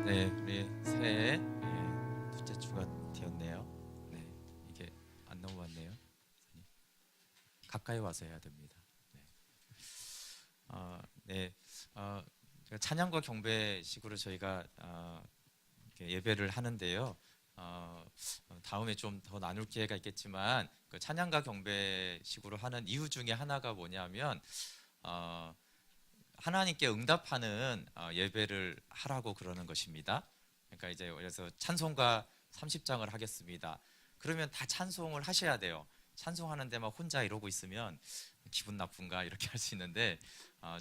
네, 우리 새해 둘째 주가 되었네요. 네, 이게 안 넘어왔네요. 가까이 와서 해야 됩니다. 네, 네, 찬양과 경배식으로 저희가 이렇게 예배를 하는데요. 다음에 좀 더 나눌 기회가 있겠지만 그 찬양과 경배식으로 하는 이유 중에 하나가 뭐냐면 하나님께 응답하는 예배를 하라고 그러는 것입니다. 그러니까 이제 그래서 찬송가 30장을 하겠습니다. 그러면 다 찬송을 하셔야 돼요. 찬송하는데 막 혼자 이러고 있으면 기분 나쁜가 이렇게 할 수 있는데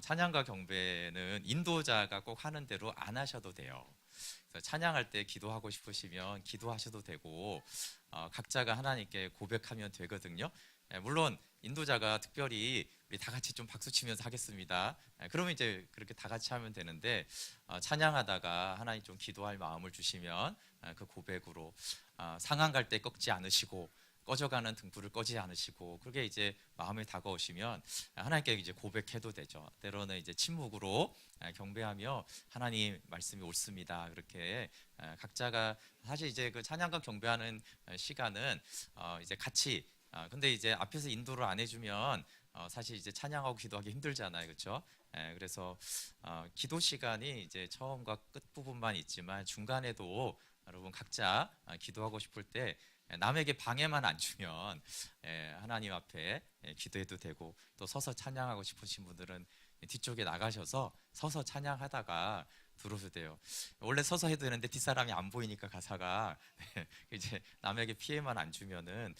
찬양과 경배는 인도자가 꼭 하는 대로 안 하셔도 돼요. 그래서 찬양할 때 기도하고 싶으시면 기도하셔도 되고 각자가 하나님께 고백하면 되거든요. 물론 인도자가 특별히 우리 다 같이 좀 박수 치면서 하겠습니다. 그러면 이제 그렇게 다 같이 하면 되는데 찬양하다가 하나님 좀 기도할 마음을 주시면 그 고백으로 상한 갈 때 꺾지 않으시고 꺼져가는 등불을 꺼지 않으시고 그렇게 이제 마음에 다가오시면 하나님께 이제 고백해도 되죠. 때로는 이제 침묵으로 경배하며 하나님 말씀이 옳습니다. 그렇게 각자가 사실 이제 그 찬양과 경배하는 시간은 이제 같이 근데 이제 앞에서 인도를 안 해주면 사실 이제 찬양하고 기도하기 힘들잖아요, 그렇죠? 그래서 기도 시간이 이제 처음과 끝 부분만 있지만 중간에도 여러분 각자 기도하고 싶을 때 남에게 방해만 안 주면 하나님 앞에 기도해도 되고 또 서서 찬양하고 싶으신 분들은 뒤쪽에 나가셔서 서서 찬양하다가 들어도 돼요. 원래 서서 해도 되는데 뒷사람이 안 보이니까 가사가 이제 남에게 피해만 안 주면은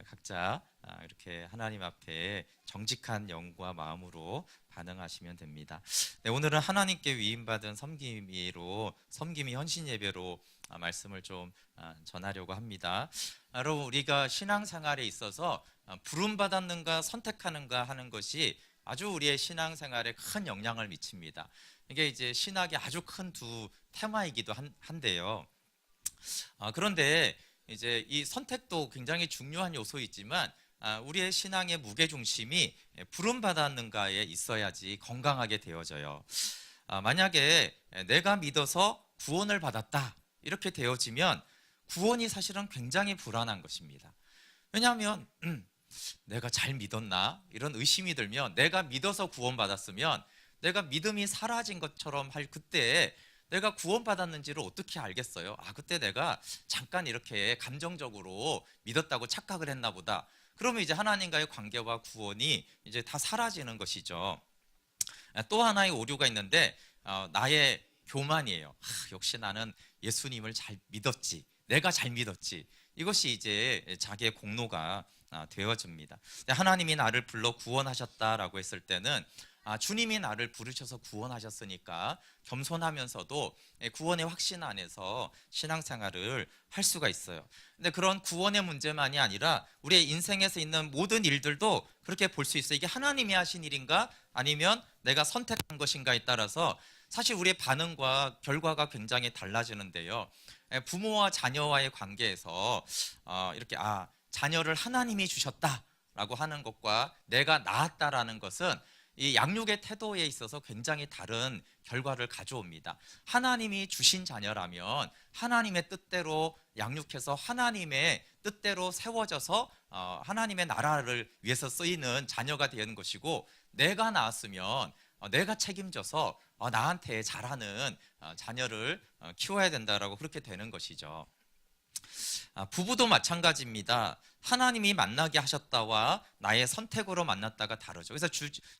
각자 이렇게 하나님 앞에 정직한 영과 마음으로 반응하시면 됩니다. 네, 오늘은 하나님께 위임받은 섬김이로 섬김이 헌신 예배로 말씀을 좀 전하려고 합니다. 여러분 우리가 신앙생활에 있어서 부름 받았는가 선택하는가 하는 것이 아주 우리의 신앙생활에 큰 영향을 미칩니다. 이게 이제 신학의 아주 큰 두 테마이기도 한데요. 그런데 이제 이 선택도 굉장히 중요한 요소이지만 우리의 신앙의 무게 중심이 부름 받았는가에 있어야지 건강하게 되어져요. 만약에 내가 믿어서 구원을 받았다 이렇게 되어지면 구원이 사실은 굉장히 불안한 것입니다. 왜냐하면 내가 잘 믿었나 이런 의심이 들면 내가 믿어서 구원받았으면 내가 믿음이 사라진 것처럼 할 그때 내가 구원받았는지를 어떻게 알겠어요? 그때 내가 잠깐 이렇게 감정적으로 믿었다고 착각을 했나 보다. 그러면 이제 하나님과의 관계와 구원이 이제 다 사라지는 것이죠. 또 하나의 오류가 있는데 나의 교만이에요. 역시 나는 예수님을 잘 믿었지. 내가 잘 믿었지. 이것이 이제 자기의 공로가 되어집니다. 하나님이 나를 불러 구원하셨다라고 했을 때는 주님이 나를 부르셔서 구원하셨으니까 겸손하면서도 구원의 확신 안에서 신앙생활을 할 수가 있어요. 근데 그런 구원의 문제만이 아니라 우리의 인생에서 있는 모든 일들도 그렇게 볼 수 있어요. 이게 하나님이 하신 일인가 아니면 내가 선택한 것인가에 따라서 사실 우리의 반응과 결과가 굉장히 달라지는데요. 부모와 자녀와의 관계에서 이렇게 자녀를 하나님이 주셨다라고 하는 것과 내가 낳았다라는 것은 이 양육의 태도에 있어서 굉장히 다른 결과를 가져옵니다. 하나님이 주신 자녀라면 하나님의 뜻대로 양육해서 하나님의 뜻대로 세워져서 하나님의 나라를 위해서 쓰이는 자녀가 되는 것이고 내가 낳았으면 내가 책임져서 나한테 잘하는 자녀를 키워야 된다라고 그렇게 되는 것이죠. 부부도 마찬가지입니다. 하나님이 만나게 하셨다와 나의 선택으로 만났다가 다르죠. 그래서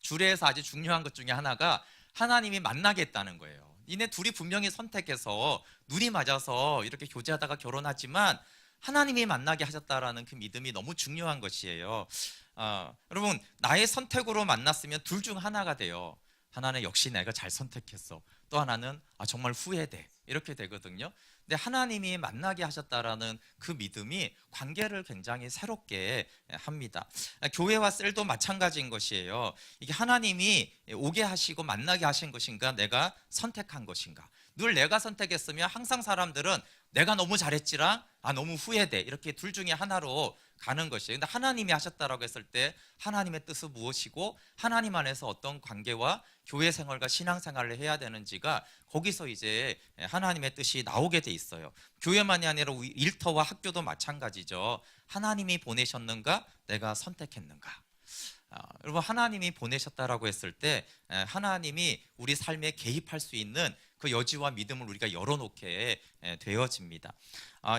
주례에서 아주 중요한 것 중에 하나가 하나님이 만나게 했다는 거예요. 니네 둘이 분명히 선택해서 눈이 맞아서 이렇게 교제하다가 결혼하지만 하나님이 만나게 하셨다라는 그 믿음이 너무 중요한 것이에요. 여러분 나의 선택으로 만났으면 둘 중 하나가 돼요. 하나는 역시 내가 잘 선택했어. 또 하나는 정말 후회돼. 이렇게 되거든요. 근데 하나님이 만나게 하셨다라는 그 믿음이 관계를 굉장히 새롭게 합니다. 교회와 셀도 마찬가지인 것이에요. 이게 하나님이 오게 하시고 만나게 하신 것인가 내가 선택한 것인가. 늘 내가 선택했으면 항상 사람들은 내가 너무 잘했지라 너무 후회돼. 이렇게 둘 중에 하나로 가는 것이에요. 근데 하나님이 하셨다라고 했을 때 하나님의 뜻은 무엇이고 하나님 안에서 어떤 관계와 교회 생활과 신앙 생활을 해야 되는지가 거기서 이제 하나님의 뜻이 나오게 돼 있어요. 교회만이 아니라 일터와 학교도 마찬가지죠. 하나님이 보내셨는가? 내가 선택했는가? 여러분, 하나님이 보내셨다라고 했을 때 하나님이 우리 삶에 개입할 수 있는 그 여지와 믿음을 우리가 열어놓게 되어집니다.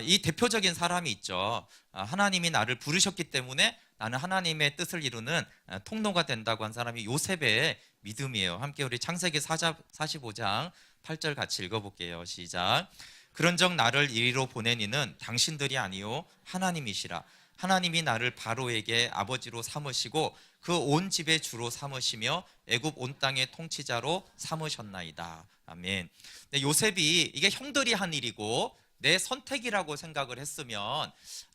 이 대표적인 사람이 있죠. 하나님이 나를 부르셨기 때문에 나는 하나님의 뜻을 이루는 통로가 된다고 한 사람이 요셉의 믿음이에요. 함께 우리 창세기 45장 8절 같이 읽어볼게요. 시작. 그런즉 나를 이리로 보낸 이는 당신들이 아니요 하나님이시라. 하나님이 나를 바로에게 아버지로 삼으시고 그 온 집의 주로 삼으시며 애굽 온 땅의 통치자로 삼으셨나이다. 아멘. 요셉이 이게 형들이 한 일이고 내 선택이라고 생각을 했으면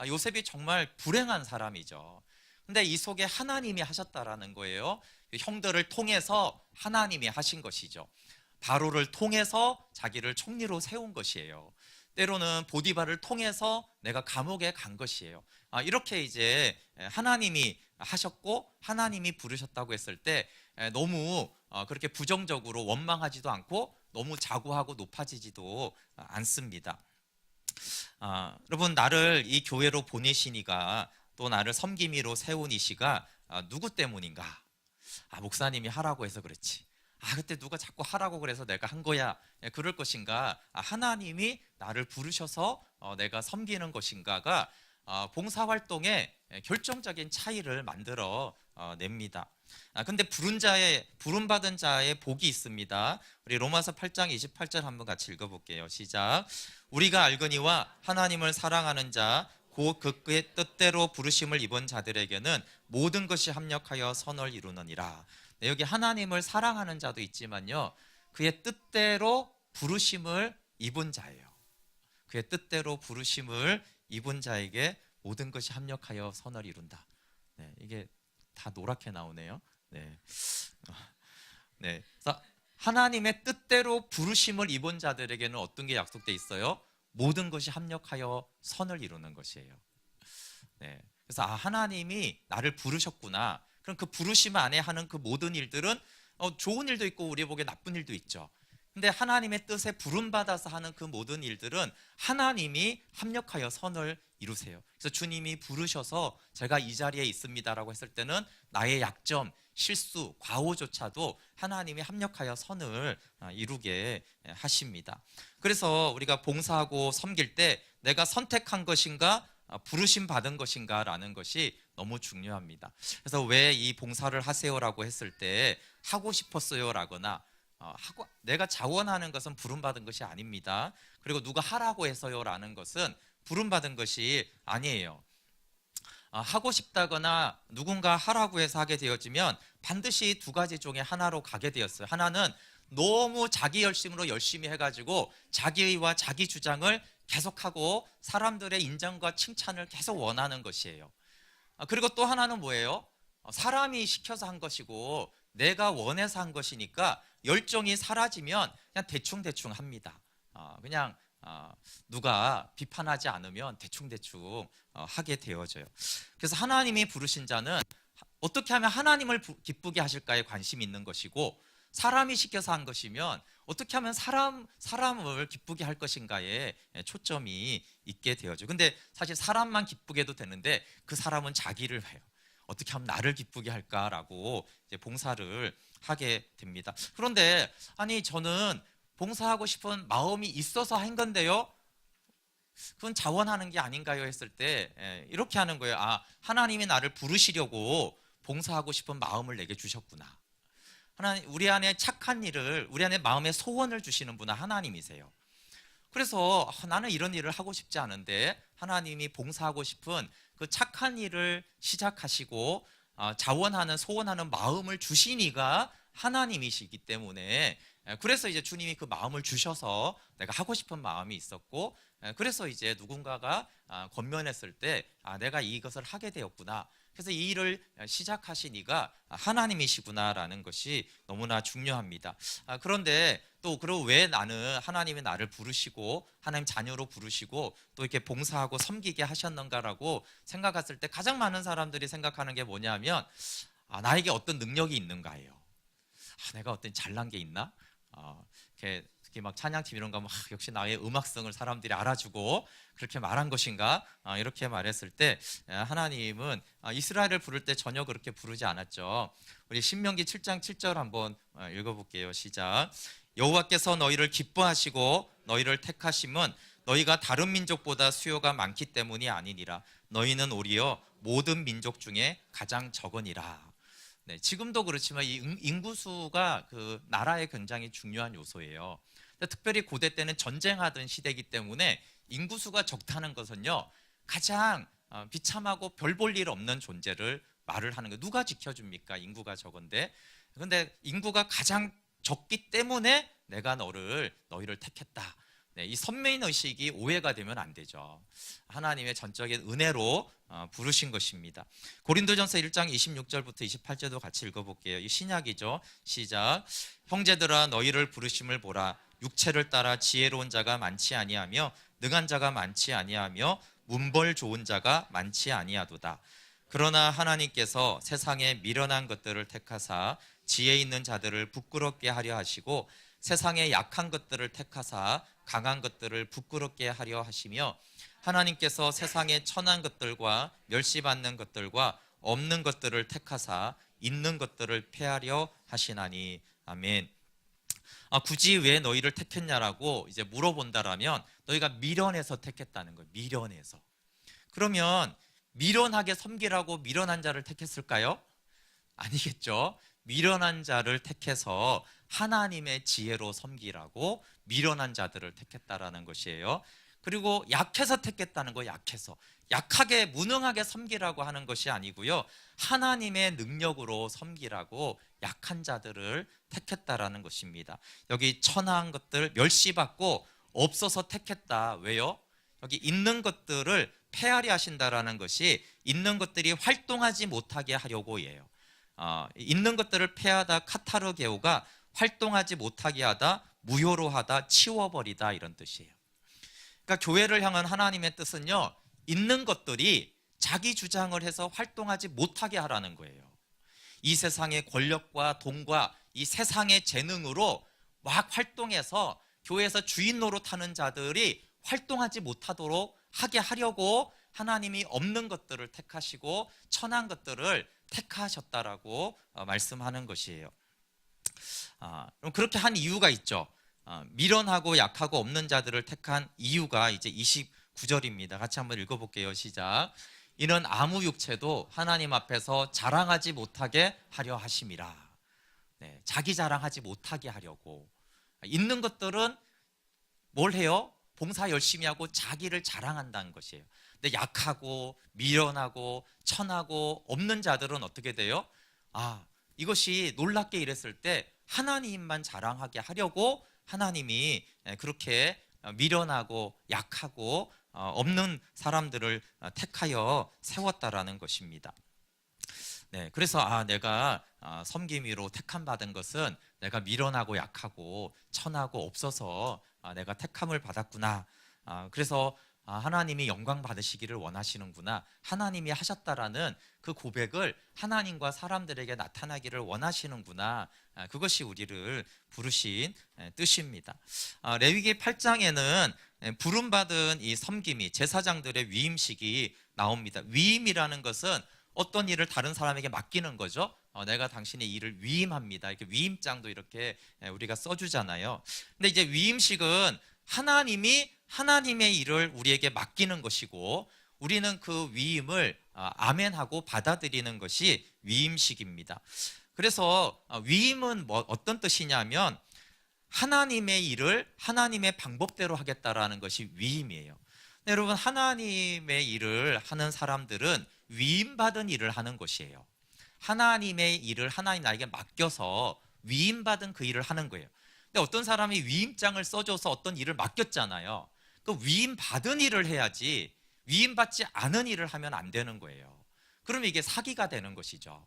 요셉이 정말 불행한 사람이죠. 근데 이 속에 하나님이 하셨다라는 거예요. 형들을 통해서 하나님이 하신 것이죠. 바로를 통해서 자기를 총리로 세운 것이에요. 때로는 보디발을 통해서 내가 감옥에 간 것이에요. 이렇게 이제 하나님이 하셨고 하나님이 부르셨다고 했을 때 너무 그렇게 부정적으로 원망하지도 않고 너무 자고하고 높아지지도 않습니다. 여러분, 나를 이 교회로 보내시니가 또 나를 섬김이로 세운 이시가 누구 때문인가? 목사님이 하라고 해서 그렇지. 그때 누가 자꾸 하라고 그래서 내가 한 거야. 그럴 것인가? 하나님이 나를 부르셔서 내가 섬기는 것인가가 봉사활동에 결정적인 차이를 만들어 냅니다. 근데 부름받은 자의 복이 있습니다. 우리 로마서 8장 28절 한번 같이 읽어볼게요. 시작. 우리가 알거니와 하나님을 사랑하는 자 곧 그의 뜻대로 부르심을 입은 자들에게는 모든 것이 합력하여 선을 이루느니라. 여기 하나님을 사랑하는 자도 있지만요, 그의 뜻대로 부르심을 입은 자예요. 그의 뜻대로 부르심을 입은 자에게 모든 것이 합력하여 선을 이룬다. 이게 다 노랗게 나오네요. 그래서 하나님의 뜻대로 부르심을 입은 자들에게는 어떤 게 약속돼 있어요? 모든 것이 합력하여 선을 이루는 것이에요. 그래서 하나님이 나를 부르셨구나. 그럼 그 부르심 안에 하는 그 모든 일들은 좋은 일도 있고 우리 보기에 나쁜 일도 있죠. 근데 하나님의 뜻에 부름받아서 하는 그 모든 일들은 하나님이 합력하여 선을 이루세요. 그래서 주님이 부르셔서 제가 이 자리에 있습니다라고 했을 때는 나의 약점, 실수, 과오조차도 하나님이 합력하여 선을 이루게 하십니다. 그래서 우리가 봉사하고 섬길 때 내가 선택한 것인가 부르심 받은 것인가라는 것이 너무 중요합니다. 그래서 왜 이 봉사를 하세요라고 했을 때 하고 싶었어요라거나 내가 자원하는 것은 부름받은 것이 아닙니다. 그리고 누가 하라고 해서요라는 것은 부름받은 것이 아니에요. 하고 싶다거나 누군가 하라고 해서 하게 되어지면 반드시 두 가지 중에 하나로 가게 되었어요. 하나는 너무 자기 열심으로 열심히 해가지고 자기와 자기 주장을 계속하고 사람들의 인정과 칭찬을 계속 원하는 것이에요. 그리고 또 하나는 뭐예요? 사람이 시켜서 한 것이고 내가 원해서 한 것이니까 열정이 사라지면 그냥 대충대충 합니다. 그냥 누가 비판하지 않으면 대충대충 하게 되어져요. 그래서 하나님이 부르신 자는 어떻게 하면 하나님을 기쁘게 하실까에 관심이 있는 것이고, 사람이 시켜서 한 것이면 어떻게 하면 사람을 기쁘게 할 것인가에 초점이 있게 되어져. 근데 사실 사람만 기쁘게 해도 되는데 그 사람은 자기를 해요. 어떻게 하면 나를 기쁘게 할까라고 이제 봉사를 하게 됩니다. 그런데 저는 봉사하고 싶은 마음이 있어서 한 건데요, 그건 자원하는 게 아닌가요? 했을 때 이렇게 하는 거예요. 하나님이 나를 부르시려고 봉사하고 싶은 마음을 내게 주셨구나. 하나님, 우리 안에 착한 일을, 우리 안에 마음의 소원을 주시는 분은 하나님이세요. 그래서 나는 이런 일을 하고 싶지 않은데 하나님이 봉사하고 싶은 그 착한 일을 시작하시고 자원하는, 소원하는 마음을 주시니가 하나님이시기 때문에 그래서 이제 주님이 그 마음을 주셔서 내가 하고 싶은 마음이 있었고, 그래서 이제 누군가가 권면했을 때 내가 이것을 하게 되었구나. 그래서 이 일을 시작하신 이가 하나님이시구나라는 것이 너무나 중요합니다. 그런데 또 그리고 왜 나는 하나님이 나를 부르시고 하나님 자녀로 부르시고 또 이렇게 봉사하고 섬기게 하셨는가라고 생각했을 때 가장 많은 사람들이 생각하는 게 뭐냐면 나에게 어떤 능력이 있는가예요. 내가 어떤 잘난 게 있나? 이렇게 특히 막 찬양팀 이런 거 하면 역시 나의 음악성을 사람들이 알아주고 그렇게 말한 것인가? 이렇게 말했을 때 하나님은 이스라엘을 부를 때 전혀 그렇게 부르지 않았죠. 우리 신명기 7장 7절 한번 읽어볼게요. 시작. 여호와께서 너희를 기뻐하시고 너희를 택하심은 너희가 다른 민족보다 수요가 많기 때문이 아니니라. 너희는 오히려 모든 민족 중에 가장 적으니라. 네, 지금도 그렇지만 이 인구수가 그 나라에 굉장히 중요한 요소예요. 특별히 고대 때는 전쟁하던 시대이기 때문에 인구수가 적다는 것은요 가장 비참하고 별 볼 일 없는 존재를 말을 하는 거예요. 누가 지켜줍니까? 인구가 적은데. 그런데 인구가 가장 적기 때문에 내가 너희를 택했다. 네, 이 선민 의식이 오해가 되면 안 되죠. 하나님의 전적인 은혜로 부르신 것입니다. 고린도전서 1장 26절부터 28절도 같이 읽어볼게요. 이 신약이죠. 시작. 형제들아 너희를 부르심을 보라. 육체를 따라 지혜로운 자가 많지 아니하며 능한 자가 많지 아니하며 문벌 좋은 자가 많지 아니하도다. 그러나 하나님께서 세상에 미련한 것들을 택하사 지혜 있는 자들을 부끄럽게 하려 하시고 세상에 약한 것들을 택하사 강한 것들을 부끄럽게 하려 하시며 하나님께서 세상에 천한 것들과 멸시받는 것들과 없는 것들을 택하사 있는 것들을 폐하려 하시나니. 아멘. 굳이 왜 너희를 택했냐라고 이제 물어본다라면 너희가 미련해서 택했다는 거예요. 미련해서. 그러면 미련하게 섬기라고 미련한 자를 택했을까요? 아니겠죠. 미련한 자를 택해서 하나님의 지혜로 섬기라고 미련한 자들을 택했다라는 것이에요. 그리고 약해서 택했다는 거. 약해서 약하게 무능하게 섬기라고 하는 것이 아니고요, 하나님의 능력으로 섬기라고 약한 자들을 택했다라는 것입니다. 여기 천한 것들 멸시받고 없어서 택했다. 왜요? 여기 있는 것들을 폐하려 하신다라는 것이 있는 것들이 활동하지 못하게 하려고예요. 있는 것들을 폐하다, 카타르게오가 활동하지 못하게 하다, 무효로 하다, 치워버리다 이런 뜻이에요. 그러니까 교회를 향한 하나님의 뜻은요, 있는 것들이 자기 주장을 해서 활동하지 못하게 하라는 거예요. 이 세상의 권력과 돈과 이 세상의 재능으로 막 활동해서 교회에서 주인 노릇하는 자들이 활동하지 못하도록 하게 하려고 하나님이 없는 것들을 택하시고 천한 것들을 택하셨다라고 말씀하는 것이에요. 그럼 그렇게 한 이유가 있죠. 미련하고 약하고 없는 자들을 택한 이유가 이제 29절입니다. 같이 한번 읽어볼게요. 시작. 이는 아무 육체도 하나님 앞에서 자랑하지 못하게 하려 하심이라. 네, 자기 자랑하지 못하게 하려고. 있는 것들은 뭘 해요? 봉사 열심히 하고 자기를 자랑한다는 것이에요. 근데 약하고 미련하고 천하고 없는 자들은 어떻게 돼요? 이것이 놀랍게 이랬을 때 하나님만 자랑하게 하려고 하나님이 그렇게 미련하고 약하고 없는 사람들을 택하여 세웠다라는 것입니다. 네, 그래서 내가 섬김위로 택함 받은 것은 내가 미련하고 약하고 천하고 없어서 내가 택함을 받았구나. 그래서 하나님이 영광 받으시기를 원하시는구나. 하나님이 하셨다라는 그 고백을 하나님과 사람들에게 나타나기를 원하시는구나. 그것이 우리를 부르신 뜻입니다. 레위기 8장에는 부름받은 이 섬김이 제사장들의 위임식이 나옵니다. 위임이라는 것은 어떤 일을 다른 사람에게 맡기는 거죠. 내가 당신의 일을 위임합니다. 이렇게 위임장도 이렇게 우리가 써주잖아요. 근데 이제 위임식은 하나님이 하나님의 일을 우리에게 맡기는 것이고 우리는 그 위임을 아멘하고 받아들이는 것이 위임식입니다. 그래서 위임은 어떤 뜻이냐면 하나님의 일을 하나님의 방법대로 하겠다라는 것이 위임이에요. 여러분, 하나님의 일을 하는 사람들은 위임받은 일을 하는 것이에요. 하나님의 일을 하나님 나에게 맡겨서 위임받은 그 일을 하는 거예요. 근데 어떤 사람이 위임장을 써줘서 어떤 일을 맡겼잖아요. 그 위임 받은 일을 해야지 위임 받지 않은 일을 하면 안 되는 거예요. 그러면 이게 사기가 되는 것이죠.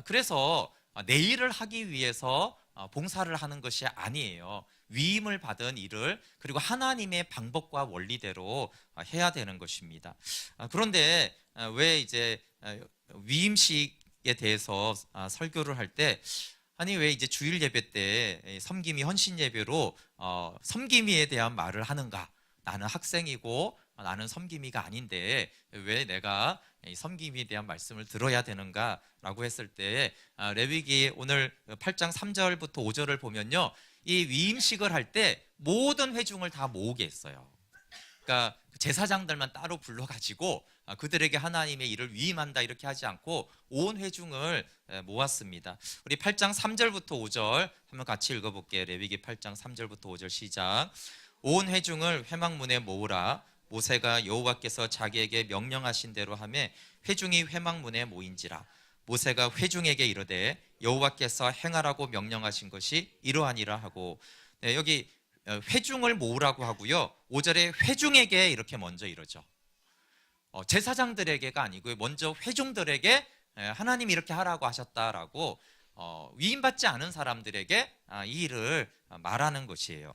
그래서 내 일을 하기 위해서 봉사를 하는 것이 아니에요. 위임을 받은 일을 그리고 하나님의 방법과 원리대로 해야 되는 것입니다. 그런데 왜 이제 위임식에 대해서 설교를 할 때 아니 왜 이제 주일 예배 때 섬김이 헌신 예배로 섬김이에 대한 말을 하는가? 나는 학생이고 나는 섬김이가 아닌데 왜 내가 섬김에 대한 말씀을 들어야 되는가라고 했을 때 레위기 오늘 8장 3절부터 5절을 보면요, 이 위임식을 할 때 모든 회중을 다 모으게 했어요. 그러니까 제사장들만 따로 불러가지고 그들에게 하나님의 일을 위임한다 이렇게 하지 않고 온 회중을 모았습니다. 우리 8장 3절부터 5절 한번 같이 읽어볼게요. 레위기 8장 3절부터 5절 시작. 온 회중을 회막문에 모으라. 모세가 여호와께서 자기에게 명령하신 대로 하매 회중이 회막문에 모인지라. 모세가 회중에게 이르되 여호와께서 행하라고 명령하신 것이 이러하니라 하고, 여기 회중을 모으라고 하고요, 5절에 회중에게 이렇게 먼저 이러죠. 제사장들에게가 아니고요, 먼저 회중들에게 하나님이 이렇게 하라고 하셨다라고 위임받지 않은 사람들에게 이 일을 말하는 것이에요.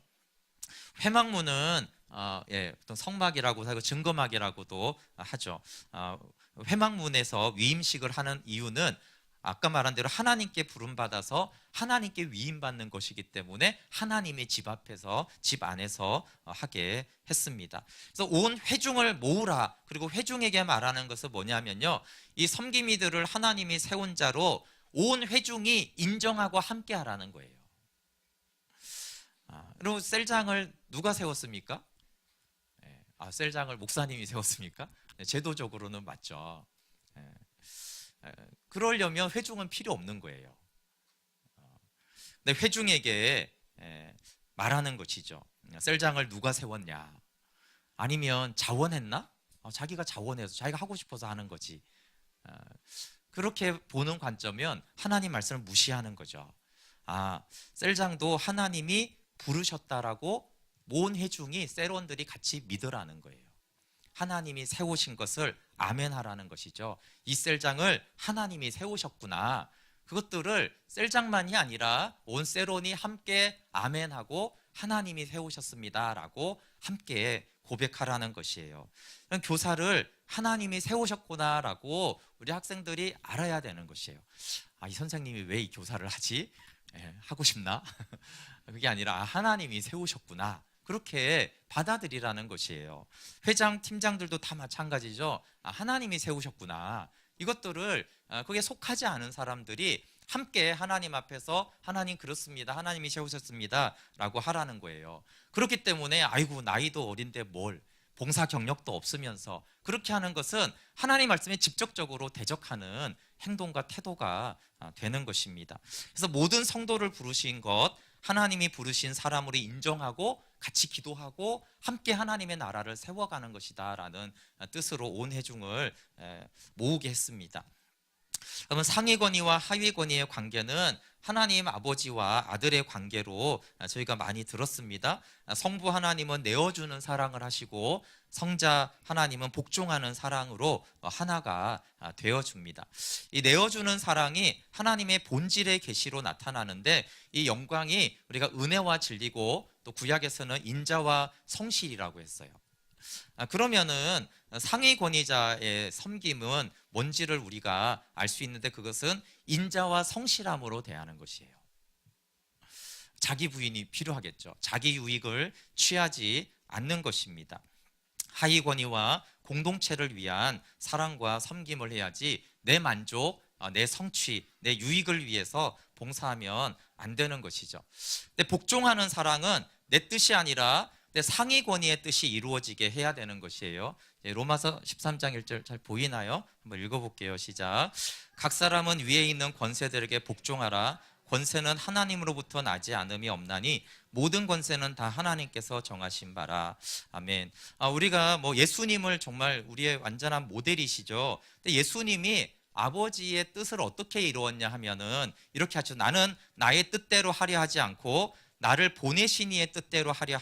회막문은 어떤 성막이라고 하고 증거막이라고도 하죠. 회막문에서 위임식을 하는 이유는 아까 말한 대로 하나님께 부름받아서 하나님께 위임받는 것이기 때문에 하나님의 집 앞에서, 집 안에서 하게 했습니다. 그래서 온 회중을 모으라. 그리고 회중에게 말하는 것은 뭐냐면요, 이 섬김이들을 하나님이 세운 자로 온 회중이 인정하고 함께 하라는 거예요. 그리고 셀장을 누가 세웠습니까? 셀장을 목사님이 세웠습니까? 제도적으로는 맞죠. 그러려면 회중은 필요 없는 거예요. 근데 회중에게 말하는 것이죠. 셀장을 누가 세웠냐? 아니면 자원했나? 자기가 자원해서 자기가 하고 싶어서 하는 거지. 그렇게 보는 관점이면 하나님 말씀을 무시하는 거죠. 셀장도 하나님이 부르셨다라고 모은 회중이, 세론들이 같이 믿으라는 거예요. 하나님이 세우신 것을 아멘하라는 것이죠. 이 셀장을 하나님이 세우셨구나. 그것들을 셀장만이 아니라 온 세론이 함께 아멘하고 하나님이 세우셨습니다라고 함께 고백하라는 것이에요. 교사를 하나님이 세우셨구나라고 우리 학생들이 알아야 되는 것이에요. 이 선생님이 왜 이 교사를 하지? 하고 싶나? 그게 아니라 하나님이 세우셨구나. 그렇게 받아들이라는 것이에요. 회장, 팀장들도 다 마찬가지죠. 하나님이 세우셨구나. 이것들을 거기에 속하지 않은 사람들이 함께 하나님 앞에서 하나님 그렇습니다, 하나님이 세우셨습니다 라고 하라는 거예요. 그렇기 때문에 아이고 나이도 어린데 뭘, 봉사 경력도 없으면서 그렇게 하는 것은 하나님 말씀에 직접적으로 대적하는 행동과 태도가 되는 것입니다. 그래서 모든 성도를 부르신 것, 하나님이 부르신 사람으로 인정하고 같이 기도하고 함께 하나님의 나라를 세워가는 것이다 라는 뜻으로 온 회중을 모으게 했습니다. 그러면 상위 권위와 하위 권위의 관계는 하나님 아버지와 아들의 관계로 저희가 많이 들었습니다. 성부 하나님은 내어주는 사랑을 하시고 성자 하나님은 복종하는 사랑으로 하나가 되어줍니다. 이 내어주는 사랑이 하나님의 본질의 계시로 나타나는데, 이 영광이 우리가 은혜와 진리고 또 구약에서는 인자와 성실이라고 했어요. 그러면은 상위 권위자의 섬김은 뭔지를 우리가 알 수 있는데, 그것은 인자와 성실함으로 대하는 것이에요. 자기 부인이 필요하겠죠. 자기 유익을 취하지 않는 것입니다. 하위 권위와 공동체를 위한 사랑과 섬김을 해야지 내 만족, 내 성취, 내 유익을 위해서 봉사하면 안 되는 것이죠. 근데 복종하는 사랑은 내 뜻이 아니라 내 상위 권위의 뜻이 이루어지게 해야 되는 것이에요. 로마서 13장 1절 잘 보이나요? 한번 읽어볼게요. 시작. 각 사람은 위에 있는 권세들에게 복종하라. 권세는 하나님으로부터 나지 않음이 없나니 모든 권세는 다 하나님께서 정하신 바라. 아멘. 우리가 예수님을 정말 우리의 완전한 모델이시죠. 근데 예수님이 아버지의 뜻을 어떻게 이루었냐 하면은 이렇게 하죠. 나는 나의 뜻대로 하려 하지 않고 나를 보내신 이의 뜻대로 하려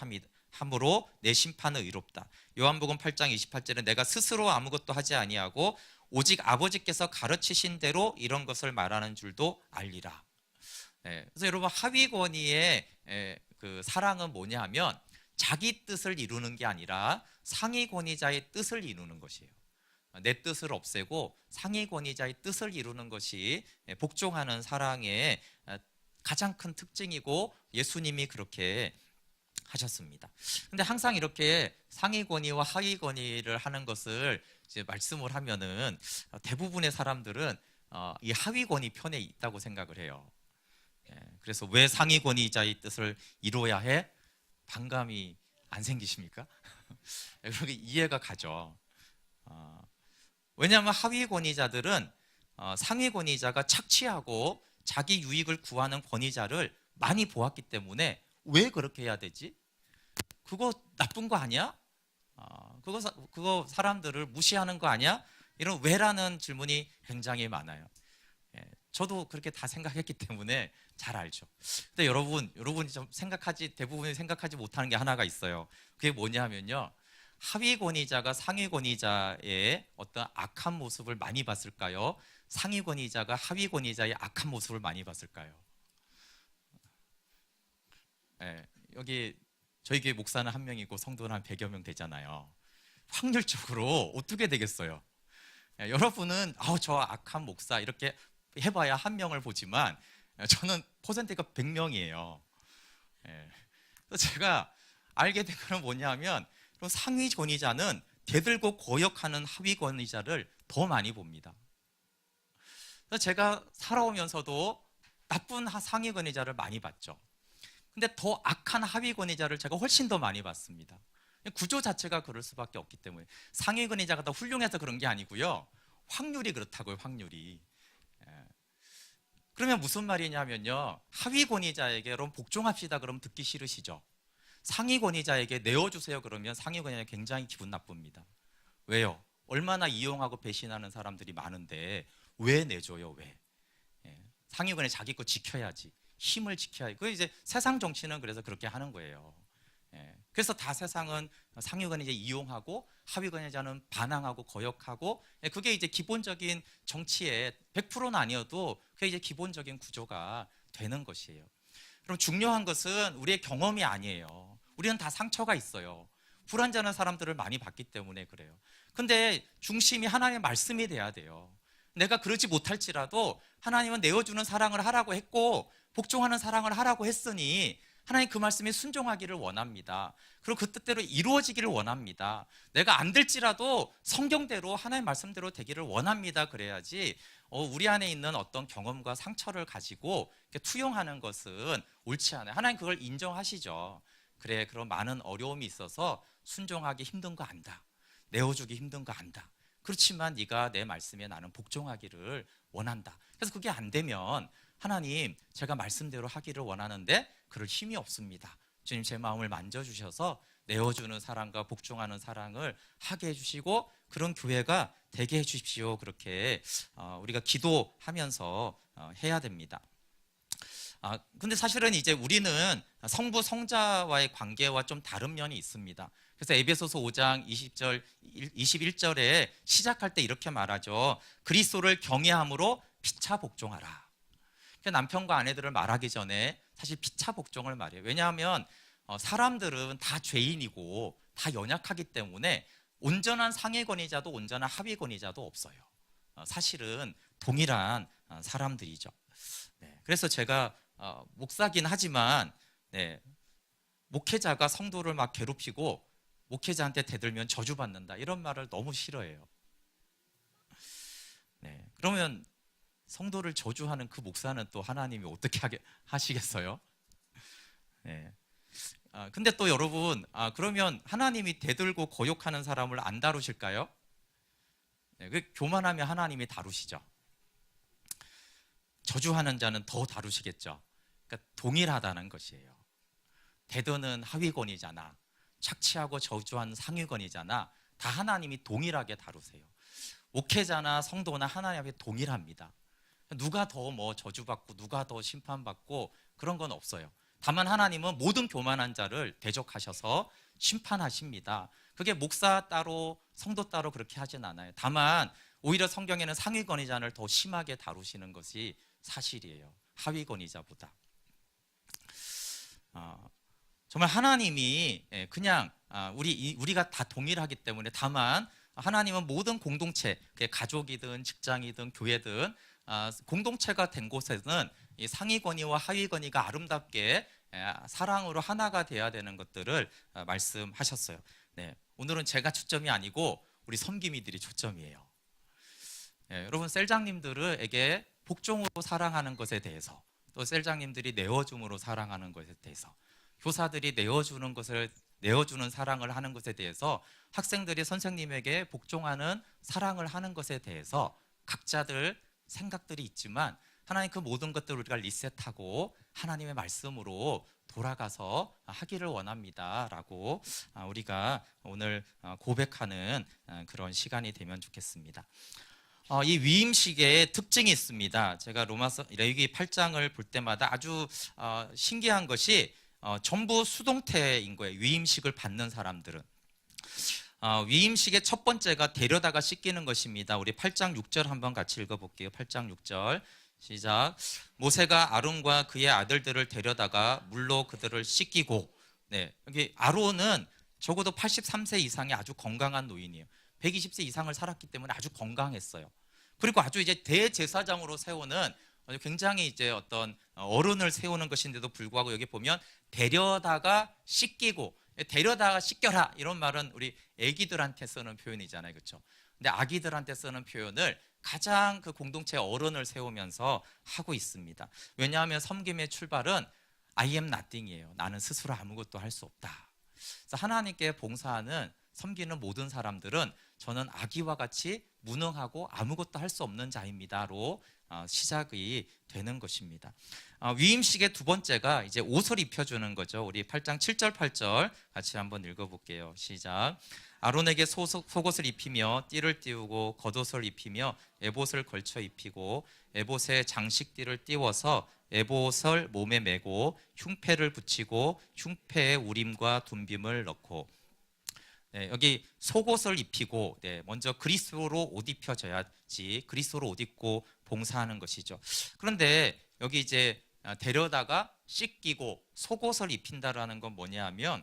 함으로 내 심판은 의롭다. 요한복음 8장 28절에 내가 스스로 아무것도 하지 아니하고 오직 아버지께서 가르치신 대로 이런 것을 말하는 줄도 알리라. 그래서 여러분, 하위 권위의 그 사랑은 뭐냐 하면 자기 뜻을 이루는 게 아니라 상위 권위자의 뜻을 이루는 것이에요. 내 뜻을 없애고 상위 권위자의 뜻을 이루는 것이 복종하는 사랑의 가장 큰 특징이고, 예수님이 그렇게 하셨습니다. 근데 항상 이렇게 상위 권위와 하위 권위를 하는 것을 이제 말씀을 하면은 대부분의 사람들은 이 하위 권위 편에 있다고 생각을 해요. 그래서 왜 상위 권위자의 뜻을 이루어야 해? 반감이 안 생기십니까? 그렇게 이해가 가죠. 왜냐하면 하위 권위자들은 상위 권위자가 착취하고 자기 유익을 구하는 권위자를 많이 보았기 때문에 왜 그렇게 해야 되지? 그거 나쁜 거 아니야? 그거 사람들을 무시하는 거 아니야? 이런 왜라는 질문이 굉장히 많아요. 저도 그렇게 다 생각했기 때문에 잘 알죠. 근데 여러분이 좀 대부분이 생각하지 못하는 게 하나가 있어요. 그게 뭐냐면요, 하위 권위자가 상위 권위자의 어떤 악한 모습을 많이 봤을까요? 상위 권위자가 하위 권위자의 악한 모습을 많이 봤을까요? 여기 저희 교회 목사는 한 명이고 성도는 한 100여 명 되잖아요. 확률적으로 어떻게 되겠어요? 여러분은 저 악한 목사 이렇게 해봐야 한 명을 보지만 저는 퍼센트가 100명이에요. 제가 알게 된 건 뭐냐면 상위 권위자는 대들고 고역하는 하위 권위자를 더 많이 봅니다. 그래서 제가 살아오면서도 나쁜 상위 권위자를 많이 봤죠. 근데 더 악한 하위 권위자를 제가 훨씬 더 많이 봤습니다. 구조 자체가 그럴 수밖에 없기 때문에. 상위 권위자가 더 훌륭해서 그런 게 아니고요, 확률이 그렇다고요, 확률이. 그러면 무슨 말이냐면요, 하위 권위자에게 그럼 복종합시다 그러면 듣기 싫으시죠? 상위 권위자에게 내어주세요 그러면 상위 권위자가 굉장히 기분 나쁩니다. 왜요? 얼마나 이용하고 배신하는 사람들이 많은데 왜 내줘요? 왜? 상위 권위 자기 거 지켜야지, 힘을 지켜야지. 그 이제 세상 정치는 그래서 그렇게 하는 거예요. 그래서 다 세상은 상위 권위자 이용하고 하위 권위자는 반항하고 거역하고, 그게 이제 기본적인 정치의 100%는 아니어도 그게 이제 기본적인 구조가 되는 것이에요. 그럼 중요한 것은 우리의 경험이 아니에요. 우리는 다 상처가 있어요. 불완전한 사람들을 많이 봤기 때문에 그래요. 근데 중심이 하나님의 말씀이 돼야 돼요. 내가 그러지 못할지라도 하나님은 내어주는 사랑을 하라고 했고 복종하는 사랑을 하라고 했으니 하나님 그 말씀에 순종하기를 원합니다. 그리고 그 뜻대로 이루어지기를 원합니다. 내가 안 될지라도 성경대로 하나님 말씀대로 되기를 원합니다. 그래야지 우리 안에 있는 어떤 경험과 상처를 가지고 투영하는 것은 옳지 않아요. 하나님 그걸 인정하시죠. 그래, 그런 많은 어려움이 있어서 순종하기 힘든 거 안다. 내어주기 힘든 거 안다. 그렇지만 네가 내 말씀에 나는 복종하기를 원한다. 그래서 그게 안 되면 하나님, 제가 말씀대로 하기를 원하는데 그럴 힘이 없습니다. 주님, 제 마음을 만져주셔서 내어주는 사랑과 복종하는 사랑을 하게 해주시고 그런 교회가 되게 해주십시오. 그렇게 우리가 기도하면서 해야 됩니다. 근데 사실은 이제 우리는 성부 성자와의 관계와 좀 다른 면이 있습니다. 그래서 에베소서 5장 21절에 시작할 때 이렇게 말하죠. 그리스도를 경외함으로 피차 복종하라. 남편과 아내들을 말하기 전에 사실 피차 복종을 말해요. 왜냐하면 사람들은 다 죄인이고 다 연약하기 때문에 온전한 상위 권위자도 온전한 하위 권위자도 없어요. 사실은 동일한 사람들이죠. 그래서 제가 목사긴 하지만 목회자가 성도를 막 괴롭히고 목회자한테 대들면 저주받는다 이런 말을 너무 싫어해요. 그러면 성도를 저주하는 그 목사는 또 하나님이 어떻게 하시겠어요? 근데 또 여러분, 그러면 하나님이 대들고 거역하는 사람을 안 다루실까요? 교만하면 하나님이 다루시죠. 저주하는 자는 더 다루시겠죠. 그러니까 동일하다는 것이에요. 대드는 하위권이잖아. 착취하고 저주하는 상위권이잖아. 다 하나님이 동일하게 다루세요. 목회자나 성도나 하나님 앞에 동일합니다. 누가 더 뭐 저주받고 누가 더 심판받고 그런 건 없어요. 다만 하나님은 모든 교만한 자를 대적하셔서 심판하십니다. 그게 목사 따로 성도 따로 그렇게 하진 않아요. 다만 오히려 성경에는 상위 권위자를 더 심하게 다루시는 것이 사실이에요. 하위 권위자보다. 정말 하나님이 그냥 우리가 다 동일하기 때문에, 다만 하나님은 모든 공동체, 가족이든 직장이든 교회든 공동체가 된 곳에는 이 상위 권위와 하위 권위가 아름답게 사랑으로 하나가 돼야 되는 것들을 말씀하셨어요. 네, 오늘은 제가 초점이 아니고 우리 섬김이들이 초점이에요. 여러분, 셀장님들에게 복종으로 사랑하는 것에 대해서, 또 셀장님들이 내어줌으로 사랑하는 것에 대해서, 교사들이 내어주는 사랑을 하는 것에 대해서, 학생들이 선생님에게 복종하는 사랑을 하는 것에 대해서 각자들 생각들이 있지만, 하나님 그 모든 것들을 우리가 리셋하고 하나님의 말씀으로 돌아가서 하기를 원합니다 라고 우리가 오늘 고백하는 그런 시간이 되면 좋겠습니다. 이 위임식의 특징이 있습니다. 제가 로마서 레위기 8장을 볼 때마다 아주 신기한 것이 전부 수동태인 거예요. 위임식을 받는 사람들은. 위임식의 첫 번째가 데려다가 씻기는 것입니다. 우리 8장 6절 한번 같이 읽어볼게요. 8장 6절 시작. 모세가 아론과 그의 아들들을 데려다가 물로 그들을 씻기고, 네, 여기 아론은 적어도 83세 이상의 아주 건강한 노인이에요. 120세 이상을 살았기 때문에 아주 건강했어요. 그리고 아주 이제 대제사장으로 세우는 굉장히 이제 어떤 어른을 세우는 것인데도 불구하고, 여기 보면 데려다가 씻기고, 데려다가 씻겨라 이런 말은 우리 애기들한테 쓰는 표현이잖아요, 그렇죠? 근데 아기들한테 쓰는 표현을 가장 그 공동체 어른을 세우면서 하고 있습니다. 왜냐하면 섬김의 출발은 I am nothing이에요. 나는 스스로 아무것도 할 수 없다. 그래서 하나님께 봉사하는, 섬기는 모든 사람들은 저는 아기와 같이 무능하고 아무것도 할 수 없는 자입니다로 시작이 되는 것입니다. 위임식의 두 번째가 이제 옷을 입혀주는 거죠. 우리 8장 7절 8절 같이 한번 읽어볼게요. 시작. 아론에게 속옷을 입히며 띠를 띄우고 겉옷을 입히며 에봇을 걸쳐 입히고 에봇에 장식띠를 띄워서 에봇을 몸에 메고 흉패를 붙이고 흉패에 우림과 둠빔을 넣고, 네, 여기 속옷을 입히고, 네, 먼저 그리스도로 옷 입혀져야지 그리스도로 옷 입고 봉사하는 것이죠. 그런데 여기 이제 데려다가 씻기고 속옷을 입힌다라는 건 뭐냐면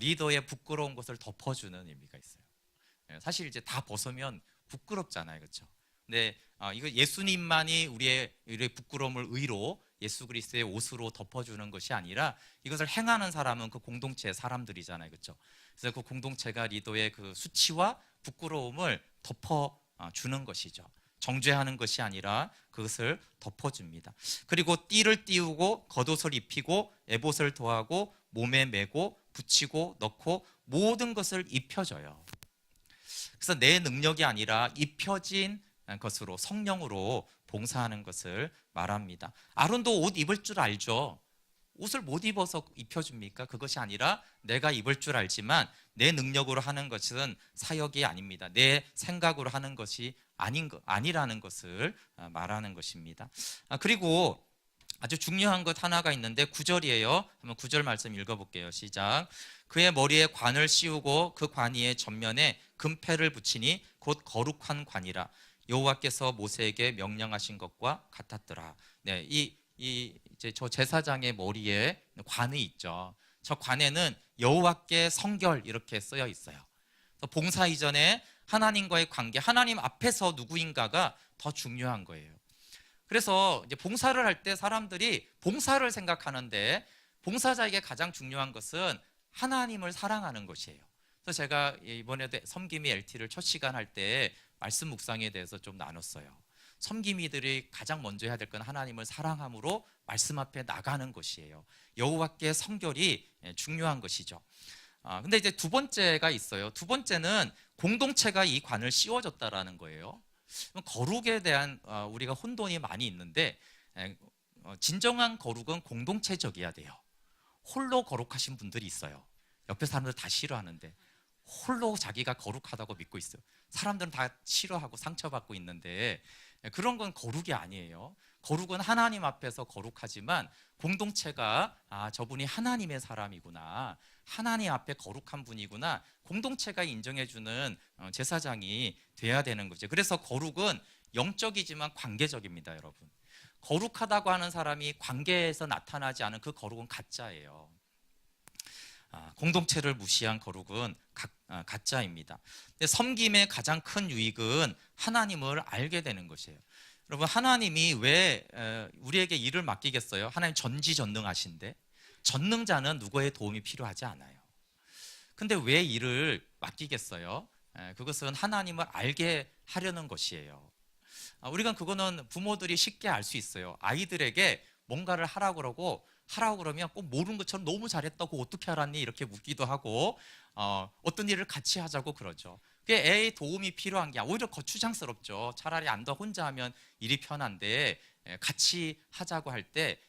리더의 부끄러운 것을 덮어주는 의미가 있어요. 네, 사실 이제 다 벗으면 부끄럽잖아요, 그렇죠? 근데 이거 예수님만이 우리의 부끄러움을 의로 예수 그리스도의 옷으로 덮어주는 것이 아니라 이것을 행하는 사람은 그 공동체의 사람들이잖아요, 그렇죠? 그래서 그 공동체가 리더의 그 수치와 부끄러움을 덮어주는 것이죠. 정죄하는 것이 아니라 그것을 덮어줍니다. 그리고 띠를 띄우고 겉옷을 입히고 에봇을 더하고 몸에 메고 붙이고 넣고 모든 것을 입혀줘요. 그래서 내 능력이 아니라 입혀진 것으로, 성령으로 봉사하는 것을 말합니다. 아론도 옷 입을 줄 알죠. 옷을 못 입어서 입혀줍니까? 그것이 아니라 내가 입을 줄 알지만 내 능력으로 하는 것은 사역이 아닙니다. 내 생각으로 하는 것이 아니라는 것을 말하는 것입니다. 그리고 아주 중요한 것 하나가 있는데 9절이에요. 한번 9절 말씀 읽어볼게요. 시작. 그의 머리에 관을 씌우고 그 관 위의 전면에 금패를 붙이니 곧 거룩한 관이라 여호와께서 모세에게 명령하신 것과 같았더라. 네, 이제 저 제사장의 머리에 관이 있죠. 저 관에는 여호와께 성결 이렇게 쓰여 있어요. 봉사 이전에 하나님과의 관계, 하나님 앞에서 누구인가가 더 중요한 거예요. 그래서 이제 봉사를 할 때 사람들이 봉사를 생각하는데 봉사자에게 가장 중요한 것은 하나님을 사랑하는 것이에요. 그래서 제가 이번에도 섬김이 LT를 첫 시간 할 때 말씀 묵상에 대해서 좀 나눴어요. 섬김이들이 가장 먼저 해야 될 건 하나님을 사랑함으로 말씀 앞에 나가는 것이에요. 여호와께 성결이 중요한 것이죠. 근데 이제 두 번째가 있어요. 두 번째는 공동체가 이 관을 씌워줬다라는 거예요. 거룩에 대한 우리가 혼돈이 많이 있는데 진정한 거룩은 공동체적이어야 돼요. 홀로 거룩하신 분들이 있어요. 옆에 사람들 다 싫어하는데 홀로 자기가 거룩하다고 믿고 있어요. 사람들은 다 싫어하고 상처받고 있는데 그런 건 거룩이 아니에요. 거룩은 하나님 앞에서 거룩하지만 공동체가 저분이 하나님의 사람이구나, 하나님 앞에 거룩한 분이구나, 공동체가 인정해주는 제사장이 돼야 되는 거죠. 그래서 거룩은 영적이지만 관계적입니다, 여러분. 거룩하다고 하는 사람이 관계에서 나타나지 않은 그 거룩은 가짜예요. 공동체를 무시한 거룩은 가짜입니다. 근데 섬김의 가장 큰 유익은 하나님을 알게 되는 것이에요. 여러분, 하나님이 왜 우리에게 일을 맡기겠어요? 하나님 전지전능하신데 전능자는 누구의 도움이 필요하지 않아요. 근데 왜 일을 맡기겠어요? 그것은 하나님을 알게 하려는 것이에요. 우리가 그거는 부모들이 쉽게 알 수 있어요. 아이들에게 뭔가를 하라고 그러면 꼭 모르는 것처럼 너무 잘했다고 어떻게 알았니? 이렇게 묻기도 하고 어떤 일을 같이 하자고 그러죠. 그게 애의 도움이 필요한 게 오히려 거추장스럽죠. 차라리 암더 혼자 하면 일이 편한데 같이 하자고 할 때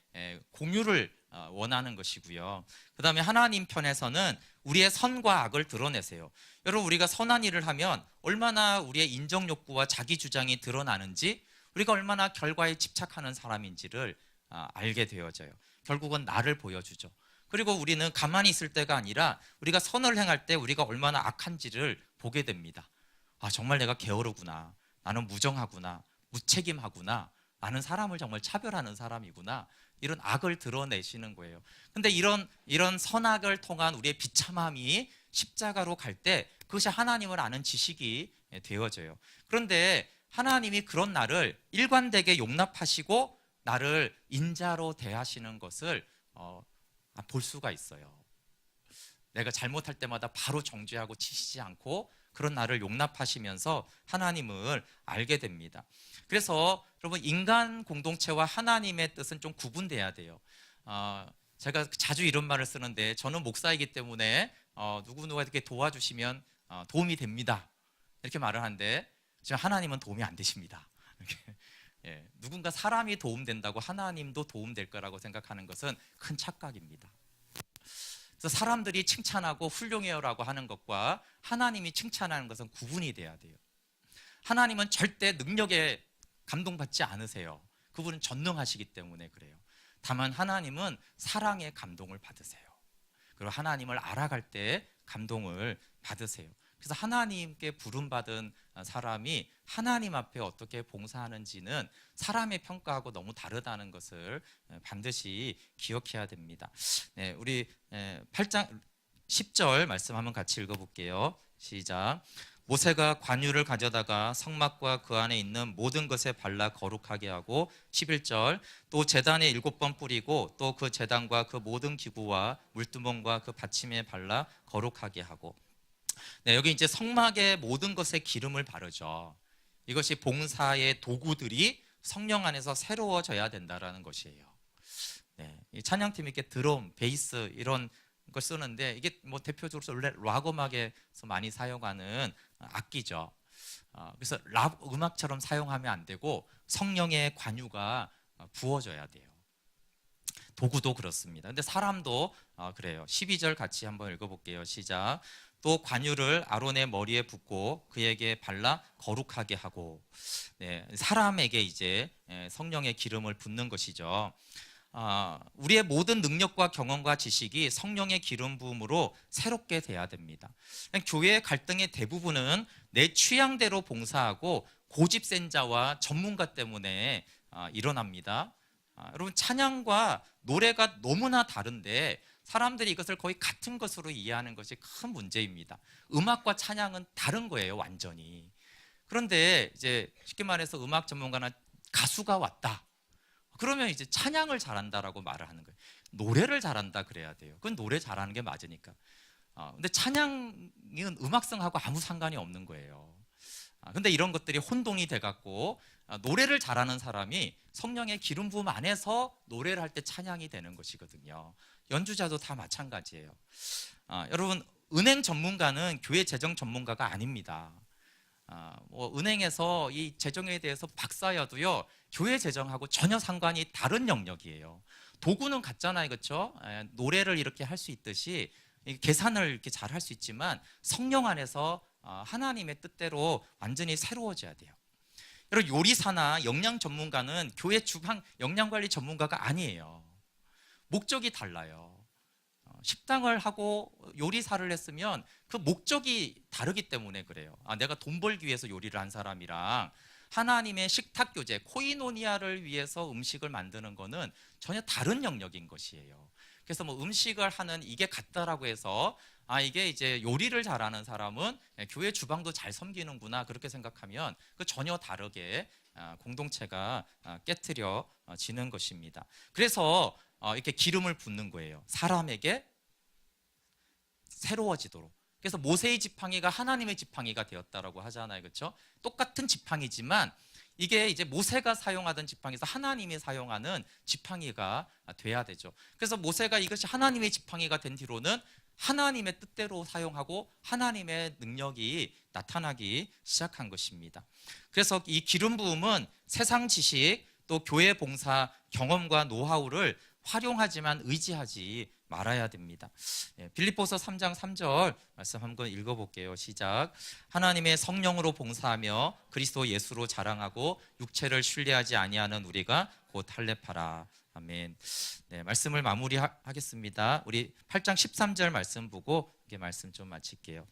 공유를 원하는 것이고요. 그 다음에 하나님 편에서는 우리의 선과 악을 드러내세요. 여러분, 우리가 선한 일을 하면 얼마나 우리의 인정 욕구와 자기 주장이 드러나는지, 우리가 얼마나 결과에 집착하는 사람인지를 알게 되어져요. 결국은 나를 보여주죠. 그리고 우리는 가만히 있을 때가 아니라 우리가 선을 행할 때 우리가 얼마나 악한지를 보게 됩니다. 정말 내가 게으르구나, 나는 무정하구나, 무책임하구나, 나는 사람을 정말 차별하는 사람이구나, 이런 악을 드러내시는 거예요. 근데 이런 선악을 통한 우리의 비참함이 십자가로 갈 때 그것이 하나님을 아는 지식이 되어져요. 그런데 하나님이 그런 나를 일관되게 용납하시고 나를 인자로 대하시는 것을 볼 수가 있어요. 내가 잘못할 때마다 바로 정죄하고 치시지 않고 그런 나를 용납하시면서 하나님을 알게 됩니다. 그래서 여러분, 인간 공동체와 하나님의 뜻은 좀 구분돼야 돼요. 제가 자주 이런 말을 쓰는데, 저는 목사이기 때문에 누구누가 이렇게 도와주시면 도움이 됩니다, 이렇게 말을 하는데, 지금 하나님은 도움이 안 되십니다. 누군가 사람이 도움된다고 하나님도 도움될 거라고 생각하는 것은 큰 착각입니다. 그래서 사람들이 칭찬하고 훌륭해요라고 하는 것과 하나님이 칭찬하는 것은 구분이 돼야 돼요. 하나님은 절대 능력에 감동받지 않으세요. 그분은 전능하시기 때문에 그래요. 다만 하나님은 사랑에 감동을 받으세요. 그리고 하나님을 알아갈 때 감동을 받으세요. 그래서 하나님께 부름받은 사람이 하나님 앞에 어떻게 봉사하는지는 사람의 평가하고 너무 다르다는 것을 반드시 기억해야 됩니다. 우리 8장 10절 말씀 한번 같이 읽어볼게요. 시작. 모세가 관유를 가져다가 성막과 그 안에 있는 모든 것에 발라 거룩하게 하고, 11절, 또 제단에 7번 뿌리고 또 그 제단과 그 모든 기구와 물두멍과 그 받침에 발라 거룩하게 하고. 여기 이제 성막의 모든 것에 기름을 바르죠. 이것이 봉사의 도구들이 성령 안에서 새로워져야 된다라는 것이에요. 이 찬양팀이 이렇게 드럼, 베이스 이런 걸 쓰는데, 이게 뭐 대표적으로 원래 락 음악에서 많이 사용하는 악기죠. 그래서 락 음악처럼 사용하면 안 되고 성령의 관유가 부어져야 돼요. 도구도 그렇습니다. 근데 사람도 그래요. 12절 같이 한번 읽어볼게요. 시작. 또 관유를 아론의 머리에 붓고 그에게 발라 거룩하게 하고. 사람에게 이제 성령의 기름을 붓는 것이죠. 우리의 모든 능력과 경험과 지식이 성령의 기름 부음으로 새롭게 돼야 됩니다. 교회의 갈등의 대부분은 내 취향대로 봉사하고 고집센 자와 전문가 때문에 일어납니다. 여러분, 찬양과 노래가 너무나 다른데 사람들이 이것을 거의 같은 것으로 이해하는 것이 큰 문제입니다. 음악과 찬양은 다른 거예요, 완전히. 그런데 이제 쉽게 말해서 음악 전문가나 가수가 왔다, 그러면 이제 찬양을 잘한다라고 말을 하는 거예요. 노래를 잘한다 그래야 돼요. 그건 노래 잘하는 게 맞으니까. 근데 찬양은 음악성하고 아무 상관이 없는 거예요. 근데 이런 것들이 혼동이 돼갖고 노래를 잘하는 사람이 성령의 기름 부음 안에서 노래를 할 때 찬양이 되는 것이거든요. 연주자도 다 마찬가지예요. 여러분, 은행 전문가는 교회 재정 전문가가 아닙니다. 은행에서 이 재정에 대해서 박사여도요, 교회 재정하고 전혀 상관이 다른 영역이에요. 도구는 같잖아요, 그렇죠? 노래를 이렇게 할 수 있듯이 계산을 이렇게 잘 할 수 있지만 성령 안에서 하나님의 뜻대로 완전히 새로워져야 돼요. 여러분, 요리사나 영양 전문가는 교회 주방 영양 관리 전문가가 아니에요. 목적이 달라요. 식당을 하고 요리사를 했으면 그 목적이 다르기 때문에 그래요. 내가 돈 벌기 위해서 요리를 한 사람이랑 하나님의 식탁 교제, 코이노니아를 위해서 음식을 만드는 거는 전혀 다른 영역인 것이에요. 그래서 뭐 음식을 하는 이게 같다라고 해서 이게 이제 요리를 잘하는 사람은 교회 주방도 잘 섬기는구나, 그렇게 생각하면 그 전혀 다르게 공동체가 깨트려지는 것입니다. 그래서 이렇게 기름을 붓는 거예요. 사람에게 새로워지도록. 그래서 모세의 지팡이가 하나님의 지팡이가 되었다라고 하잖아요, 그렇죠? 똑같은 지팡이지만 이게 이제 모세가 사용하던 지팡이에서 하나님이 사용하는 지팡이가 돼야 되죠. 그래서 모세가 이것이 하나님의 지팡이가 된 뒤로는 하나님의 뜻대로 사용하고 하나님의 능력이 나타나기 시작한 것입니다. 그래서 이 기름 부음은 세상 지식 또 교회 봉사 경험과 노하우를 활용하지만 의지하지 말아야 됩니다. 빌립보서 3장 3절 말씀 한번 읽어볼게요. 시작. 하나님의 성령으로 봉사하며 그리스도 예수로 자랑하고 육체를 신뢰하지 아니하는 우리가 곧 할례파라. 아멘. 네, 말씀을 마무리하겠습니다. 우리 8장 13절 말씀 보고 이게 말씀 좀 마칠게요.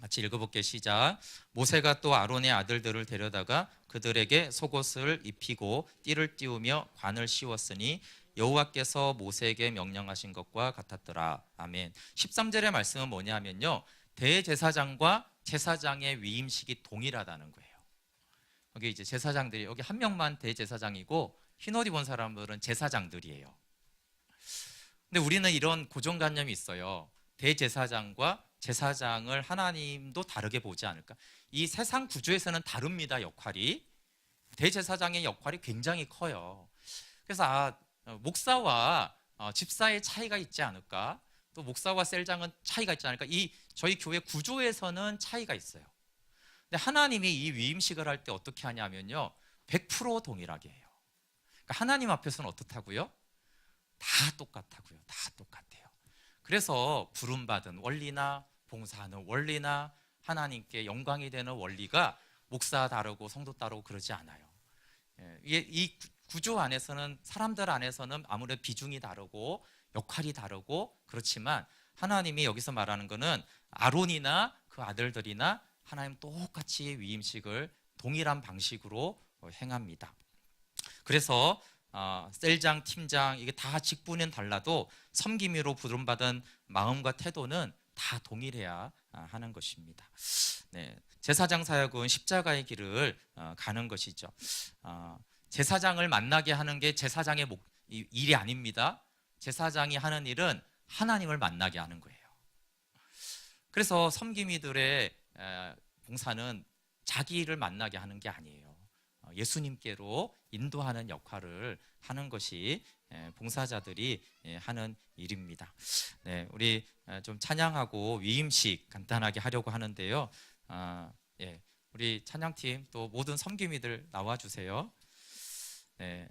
같이 읽어볼게요. 시작. 모세가 또 아론의 아들들을 데려다가 그들에게 속옷을 입히고 띠를 띄우며 관을 씌웠으니 여호와께서 모세에게 명령하신 것과 같았더라. 아멘. 13절의 말씀은 뭐냐면요, 대제사장과 제사장의 위임식이 동일하다는 거예요. 여기 이제 제사장들이, 여기 한 명만 대제사장이고 흰옷 입은 사람들은 제사장들이에요. 근데 우리는 이런 고정관념이 있어요. 대제사장과 제사장을 하나님도 다르게 보지 않을까? 이 세상 구조에서는 다릅니다, 역할이. 대제사장의 역할이 굉장히 커요. 그래서 목사와 집사의 차이가 있지 않을까? 또 목사와 셀장은 차이가 있지 않을까? 이 저희 교회 구조에서는 차이가 있어요. 근데 하나님이 이 위임식을 할 때 어떻게 하냐면요, 100% 동일하게 해요. 그러니까 하나님 앞에서는 어떻다고요? 다 똑같다고요. 다 똑같아요. 그래서 부름받은 원리나 봉사하는 원리나 하나님께 영광이 되는 원리가 목사 다르고 성도 다르고 그러지 않아요. 이 구조 안에서는, 사람들 안에서는 아무래도 비중이 다르고 역할이 다르고 그렇지만 하나님이 여기서 말하는 거는 아론이나 그 아들들이나 하나님 똑같이 위임식을 동일한 방식으로 행합니다. 그래서 셀장, 팀장 이게 다 직분은 달라도 섬김으로 부름받은 마음과 태도는 다 동일해야 하는 것입니다. 네, 제사장 사역은 십자가의 길을 가는 것이죠. 제사장을 만나게 하는 게 제사장의 일이 아닙니다. 제사장이 하는 일은 하나님을 만나게 하는 거예요. 그래서 섬김이들의 봉사는 자기 일을 만나게 하는 게 아니에요. 예수님께로 인도하는 역할을 하는 것이 봉사자들이 하는 일입니다. 네, 우리 좀 찬양하고 위임식 간단하게 하려고 하는데요. 우리 찬양팀 또 모든 섬김이들 나와 주세요. 네.